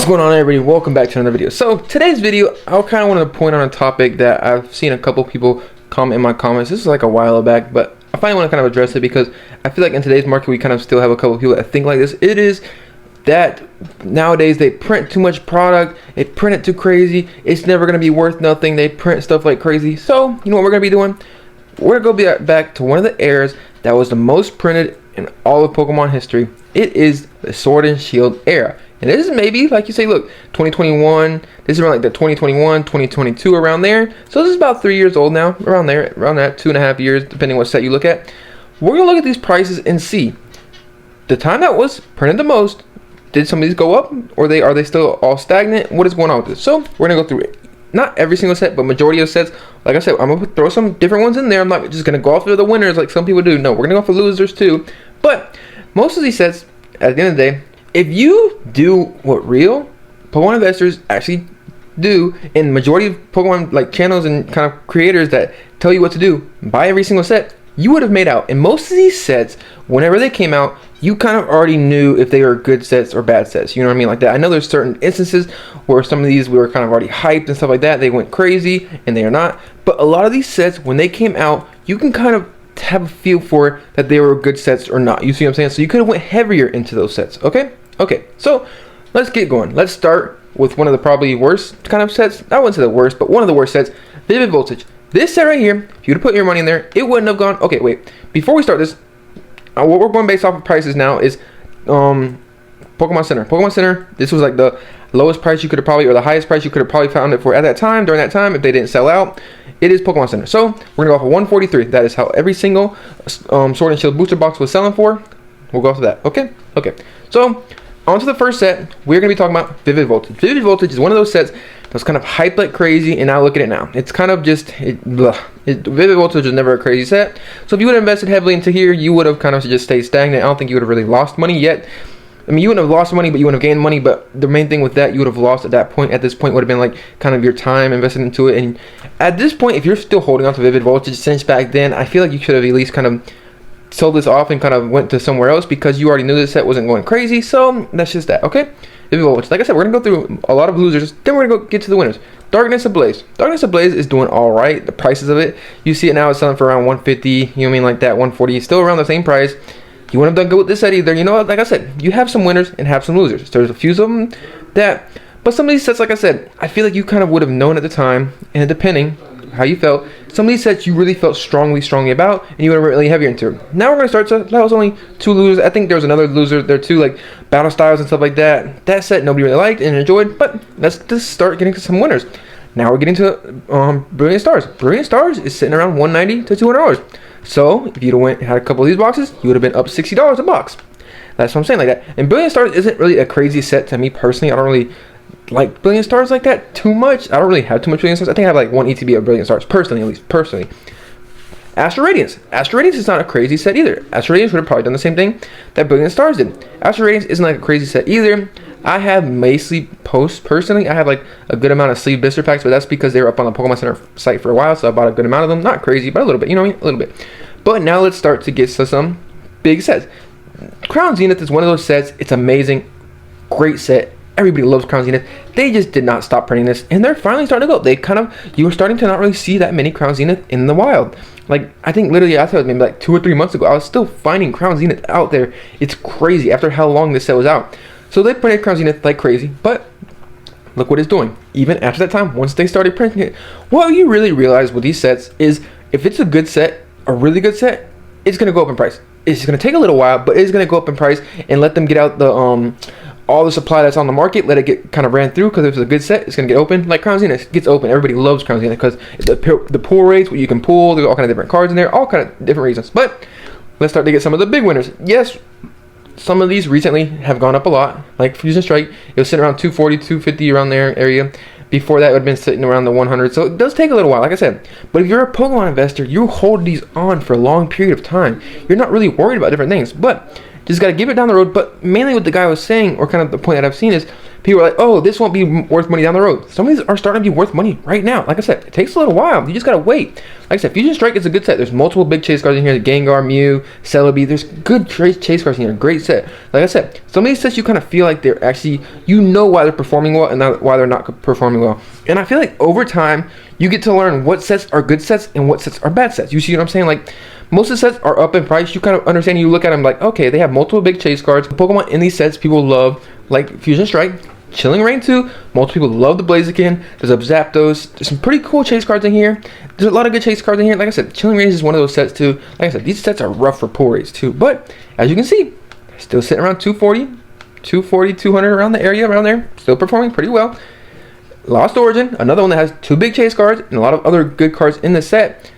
What's going on, everybody? Welcome back to another video. So today's video, I kind of want to point on a topic that I've seen a couple people comment in my comments. This is like a while back, but I finally want to kind of address it because I feel like in today's market we kind of still have a couple people that think like this. It is that nowadays they print too much product, they print it too crazy, it's never going to be worth nothing, they print stuff like crazy. So you know what we're going to be doing? We're going to go back to one of the eras that was the most printed in all of Pokemon history. It is the Sword and Shield era. And this is maybe, like you say, look, 2021, this is around like the 2021, 2022, around there. So this is about 3 years old now, around there, around that 2.5 years, depending what set you look at. We're going to look at these prices and see the time that was printed the most, did some of these go up, or are they still all stagnant? What is going on with this? So we're going to go through it. Not every single set, but majority of sets. Like I said, I'm going to throw some different ones in there. I'm not just going to go off of the winners like some people do. No, we're going to go for losers too. But most of these sets, at the end of the day, if you do what real Pokemon investors actually do, and majority of Pokemon like channels and kind of creators that tell you what to do, buy every single set, you would have made out. And most of these sets, whenever they came out, you kind of already knew if they were good sets or bad sets. You know what I mean? Like that. I know there's certain instances where some of these we were kind of already hyped and stuff like that. They went crazy and they are not. But a lot of these sets, when they came out, you can kind of have a feel for that they were good sets or not. You see what I'm saying? So you could have went heavier into those sets. Okay, so let's get going. Let's start with one of the probably worst kind of sets. I wouldn't say the worst, but one of the worst sets, Vivid Voltage. This set right here, if you would have put your money in there, it wouldn't have gone. Okay, wait. Before we start this, what we're going based off of prices now is Pokemon Center. Pokemon Center, this was like the lowest price you could have probably, or the highest price you could have probably found it for at that time, during that time, if they didn't sell out. It is Pokemon Center. So we're going to go off of 143. That is how every single Sword and Shield booster box was selling for. We'll go off of that. Okay. So on to the first set, we're going to be talking about Vivid Voltage. Vivid Voltage is one of those sets that's kind of hyped like crazy, and now look at it now. It's kind of just, Vivid Voltage was never a crazy set. So if you would have invested heavily into here, you would have kind of just stayed stagnant. I don't think you would have really lost money yet. I mean, you wouldn't have lost money, but you wouldn't have gained money. But the main thing with that, you would have lost at that point. At this point would have been like kind of your time invested into it. And at this point, if you're still holding on to Vivid Voltage since back then, I feel like you should have at least kind of sold this off and kind of went to somewhere else, because you already knew this set wasn't going crazy. So that's just that. Okay, like I said, we're gonna go through a lot of losers, then we're gonna go get to the winners. Darkness Ablaze. Darkness Ablaze is doing all right. The prices of it, you see it now, it's selling for around 150, you know what I mean, like that, 140, still around the same price. You wouldn't have done good with this set either. You know what, like I said, you have some winners and have some losers. There's a few of them that, but some of these sets, like I said, I feel like you kind of would have known at the time, and depending how you felt, some of these sets you really felt strongly about, and you would have really heavier into. Now we're going to start, so that was only 2 losers. I think there was another loser there too, like Battle Styles and stuff like that. That set nobody really liked and enjoyed, but let's just start getting to some winners. Now we're getting to Brilliant Stars. Brilliant Stars is sitting around $190 to $200. So if you'd have had a couple of these boxes, you would have been up $60 a box. That's what I'm saying, like that. And Brilliant Stars isn't really a crazy set to me personally. I don't really like Brilliant Stars like that too much. I don't really have too much Brilliant Stars. I think I have like one ETB of Brilliant Stars personally, at least personally. Astral Radiance. Astral Radiance is not a crazy set either. Astral Radiance would have probably done the same thing that Brilliant Stars did. Astral Radiance isn't like a crazy set either. I have Macy Post personally. I have like a good amount of sleeve blister packs, but that's because they were up on the Pokemon Center site for a while, so I bought a good amount of them. Not crazy, but a little bit, you know what I mean? A little bit. But now let's start to get to some big sets. Crown Zenith is one of those sets. It's amazing. Great set. Everybody loves Crown Zenith. They just did not stop printing this, and they're finally starting to go. They kind of, you were starting to not really see that many Crown Zenith in the wild. Like, I think literally, I thought it was maybe like 2 or 3 months ago, I was still finding Crown Zenith out there. It's crazy after how long this set was out. So they printed Crown Zenith like crazy, but look what it's doing. Even after that time, once they started printing it, what you really realize with these sets is if it's a good set, a really good set, it's going to go up in price. It's going to take a little while, but it's going to go up in price, and let them get out the all the supply that's on the market, let it get kind of ran through, because if it's a good set, it's going to get open. Like Crown Zenith gets open. Everybody loves Crown Zenith because the pull rates, what you can pull, there's all kind of different cards in there, all kind of different reasons. But let's start to get some of the big winners. Yes, some of these recently have gone up a lot, like Fusion Strike. It was sitting around 240, 250 around there area. Before that, it would have been sitting around the 100. So it does take a little while, like I said. But if you're a Pokemon investor, you hold these on for a long period of time. You're not really worried about different things, but just got to give it down the road. But mainly what the guy was saying, or kind of the point that I've seen, is People are like, oh, this won't be worth money down the road. Some of these are starting to be worth money right now. Like I said, it takes a little while. You just gotta wait. Like I said, Fusion Strike is a good set. There's multiple big chase cards in here. The Gengar, Mew, Celebi. There's good chase cards in here. Great set. Like I said, some of these sets you kind of feel like they're actually, you know why they're performing well and not why they're not performing well. And I feel like over time, you get to learn what sets are good sets and what sets are bad sets. You see what I'm saying? Like, most of the sets are up in price. You kind of understand. You look at them like, okay, they have multiple big chase cards. Pokemon in these sets people love, like Fusion Strike, Chilling Reign 2. Multiple people love the Blaziken. There's a Zapdos. There's some pretty cool chase cards in here. There's a lot of good chase cards in here. Like I said, Chilling Reign is one of those sets too. Like I said, these sets are rough for pull rates too. But as you can see, still sitting around 240, 200 around the area, around there. Still performing pretty well. Lost Origin, another one that has 2 big chase cards and a lot of other good cards in the set,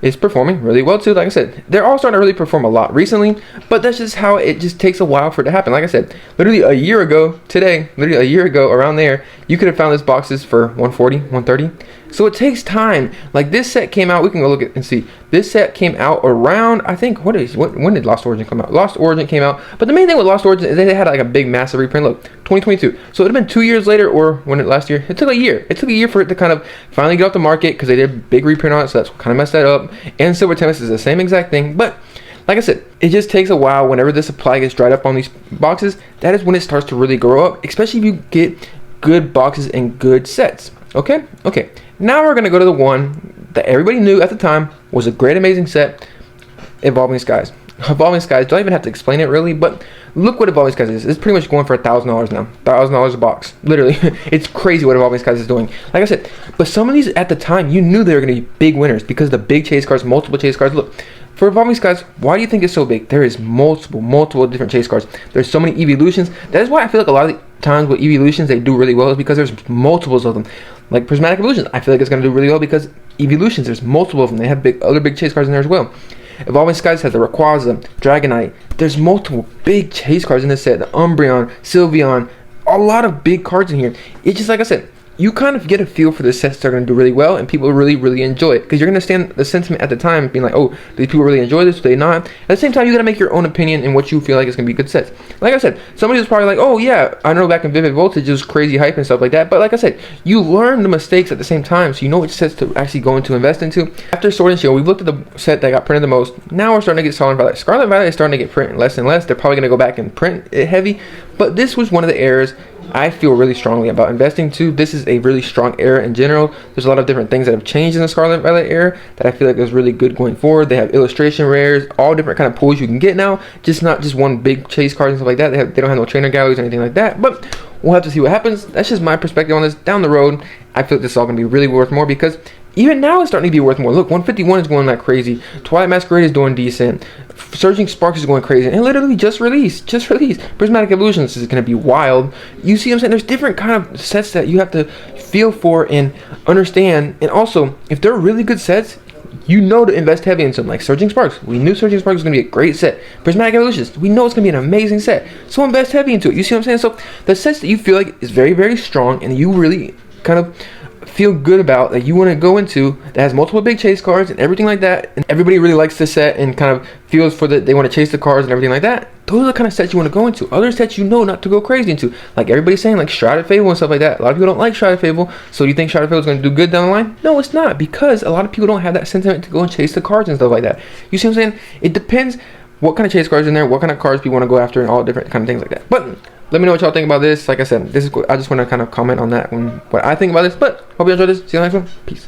is performing really well too. Like I said, they're all starting to really perform a lot recently, but that's just how it just takes a while for it to happen. Like I said, literally a year ago today, literally a year ago around there, you could have found these boxes for 140, 130. So it takes time. Like this set came out, we can go look at and see. This set came out around, I think, when did Lost Origin come out? Lost Origin came out, but the main thing with Lost Origin is they had like a big massive reprint. Look, 2022. So it would have been 2 years later, or when it last year. It took a year. It took a year for it to kind of finally get off the market because they did a big reprint on it. So that's what kind of messed that up. And Silver Tempest is the same exact thing, but like I said, it just takes a while. Whenever the supply gets dried up on these boxes, that is when it starts to really grow up, especially if you get good boxes and good sets. Okay. Now we're gonna go to the one that everybody knew at the time was a great, amazing set, Evolving Skies. Evolving Skies, don't even have to explain it really, but look what Evolving Skies is. It's pretty much going for $1,000 now. $1,000 a box. Literally. It's crazy what Evolving Skies is doing. Like I said, but some of these at the time, you knew they were going to be big winners because of the big chase cards, multiple chase cards. Look, for Evolving Skies, why do you think it's so big? There is multiple different chase cards. There's so many evolutions. That is why I feel like a lot of the times with evolutions, they do really well is because there's multiples of them. Like Prismatic Evolutions, I feel like it's going to do really well because evolutions, there's multiple of them. They have other big chase cards in there as well. Evolving Skies has the Rayquaza, Dragonite. There's multiple big chase cards in this set. The Umbreon, Sylveon, a lot of big cards in here. It's just like I said, you kind of get a feel for the sets that are going to do really well, and people really enjoy it because you're going to stand the sentiment at the time, being like, oh, do these people really enjoy this? Do they not? At the same time, you got to make your own opinion in what you feel like is going to be good sets. Like I said, somebody was probably like, oh yeah, I know back in Vivid Voltage it was crazy hype and stuff like that, but like I said, you learn the mistakes at the same time, so you know which sets to actually go into invest into. After Sword and Shield, we've looked at the set that got printed the most. Now we're starting to get Scarlet Violet. Scarlet Violet is starting to get printed less and less. They're probably going to go back and print it heavy, but this was one of the errors I feel really strongly about investing to. This is a really strong era in general. There's a lot of different things that have changed in the Scarlet Violet era that I feel like is really good going forward. They have illustration rares, all different kind of pools you can get now, just not just one big chase card and stuff like that. They don't have no trainer galleries or anything like that, but we'll have to see what happens. That's just my perspective on this. Down the road, I feel like this is all going to be really worth more because even now it's starting to be worth more. Look, 151 is going like crazy. Twilight Masquerade is doing decent. Surging Sparks is going crazy. And literally just released. Prismatic Evolutions is going to be wild. You see what I'm saying? There's different kind of sets that you have to feel for and understand. And also, if they're really good sets, you know to invest heavy into them. Like Surging Sparks. We knew Surging Sparks was going to be a great set. Prismatic Evolutions. We know it's going to be an amazing set. So invest heavy into it. You see what I'm saying? So the sets that you feel like is very strong and you really kind of feel good about, that you want to go into, that has multiple big chase cards and everything like that, and everybody really likes this set and kind of feels for that they want to chase the cards and everything like that, those are the kind of sets you want to go into. Other sets you know not to go crazy into, like everybody's saying, like Shrouded Fable and stuff like that. A lot of people don't like Shrouded Fable, so do you think Shrouded Fable is going to do good down the line? No, it's not, because a lot of people don't have that sentiment to go and chase the cards and stuff like that. You see what I'm saying? It depends what kind of chase cards in there, what kind of cards people want to go after, and all different kind of things like that. But let me know what y'all think about this. Like I said, I just want to kind of comment on that, what I think about this. But hope you enjoyed this. See you in the next one. Peace.